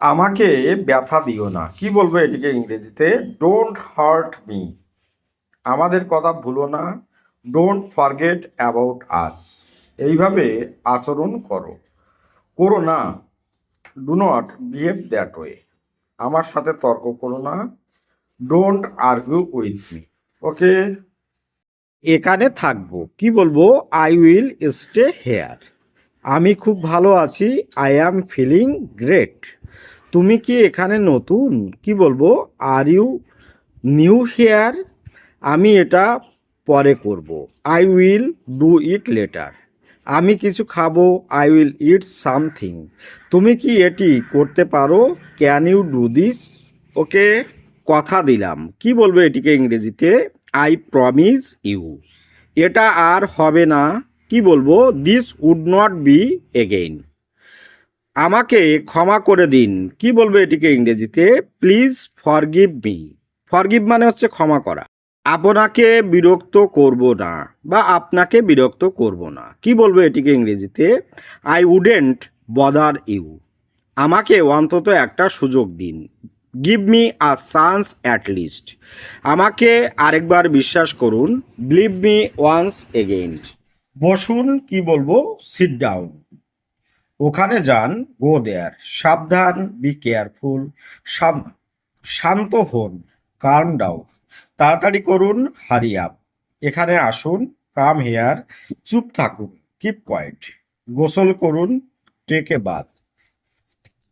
আমাকে ব্যথা দিও না, কি বলবো এটিকে ইংরেজিতে? Don't hurt me. আমাদের কথা ভুলো না, ডোন্ট ফরগেট অ্যাবাউট আস। এইভাবে আচরণ করো, করো না, do not behave that way. আমার সাথে তর্ক করো না, ডোন্ট আর্গুউ উইথ মি। ওকে, এখানে থাকবো, কি বলবো? I will stay hair. আমি খুব ভালো আছি, আই অ্যাম ফিলিং গ্রেট। তুমি কি এখানে নতুন? কি বলবো? Are you new here. আমি এটা পরে করব, I will do it later. আমি কিছু খাবো, আই উইল ইট সামথিং। তুমি কি এটি করতে পারো? Can you do this? Okay, কথা দিলাম, কি বলবো এটিকে ইংরেজিতে? I promise you. এটা আর হবে না, কি বলবো? This would not be again. আমাকে ক্ষমা করে দিন, কি বলবো এটিকে ইংরেজিতে? Please forgive me. ফরগিভ মানে হচ্ছে ক্ষমা করা। আপনাকে বিরক্ত করব না, বা আপনাকে বিরক্ত করব না, কি বলবো এটিকে ইংরেজিতে? I wouldn't bother you. আমাকে অন্তত একটা সুযোগ দিন, give me a chance at least. আমাকে আরেকবার বিশ্বাস করুন, বিলিভ মি ওয়ান্স এগেইন। বসুন, কি বলবো? Sit down. ওখানে যান, গো দেয়ার। সাবধান, বি কেয়ারফুল। শান্ত হন, কার্ম ডাউন। তাড়াতাড়ি করুন, হারি আপ। এখানে আসুন, কাম হেয়ার। চুপ থাকুন, কিপ কোয়াইট। গোসল করুন, টেক এ বাথ।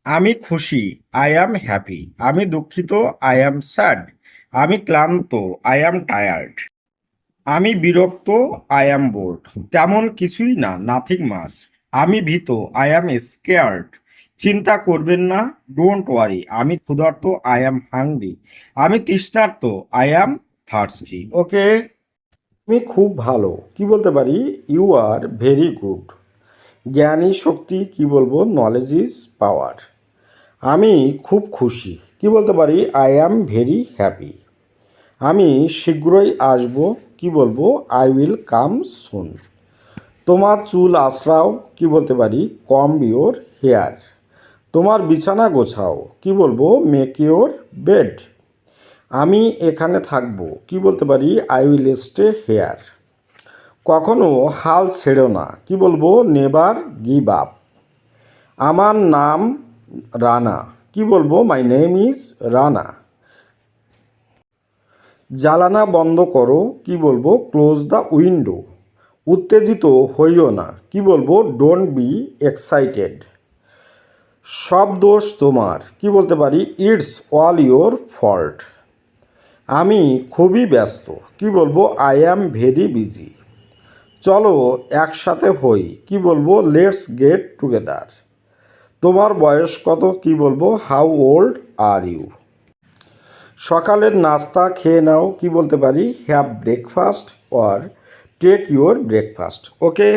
আমি খুশি, আই অ্যাম হ্যাপি। আমি দুঃখিত, আই অ্যাম স্যাড। আমি ক্লান্ত, আই অ্যাম টায়ার্ড। আমি বিরক্ত, আই অ্যাম বোর্ড। তেমন কিছুই না, নাথিং মাস। আমি ভীত, আই অ্যাম স্কেয়ার্ড। চিন্তা করবেন না, ডোন্ট ওয়ারি। আমি ক্ষুধার্ত, আই অ্যাম হাংরি। আমি তৃষ্ণার্ত, আই অ্যাম থার্স্টি। ওকে, তুমি খুব ভালো, কি বলতে পারি? You are very good. জ্ঞানী শক্তি, কি বলবো? Knowledge is power. আমি খুব খুশি, কি বলতে পারি? I am very happy. আমি শীঘ্রই আসব, কি বলবো? I will come soon. তোমার চুল আঁচড়াও, কি বলতে পারি? Comb your hair. তোমার বিছানা গোছাও, কি বলবো? Make your bed. আমি এখানে থাকবো, কি বলতে পারি? I will stay here. কখনো হাল ছেড়ো না, কি বলবো? Never give up. আমার নাম রানা, কি বলবো? My name is Rana. জ্বালানা বন্ধ করো, কি বলবো? Close the window. উত্তেজিত হইও না, কি বলবো? Don't be excited. সব দোষ তোমার, কি বলতে পারি? It's all your fault. আমি খুবই ব্যস্ত, কি বলবো? I am very busy. চলো একসাথে হই, কি বলবো? Let's get together. তোমার বয়স কত, কি বলবো? How old are you. সকালের নাস্তা খেয়ে নাও, কি বলতে পারি? Have breakfast or take your breakfast. Okay.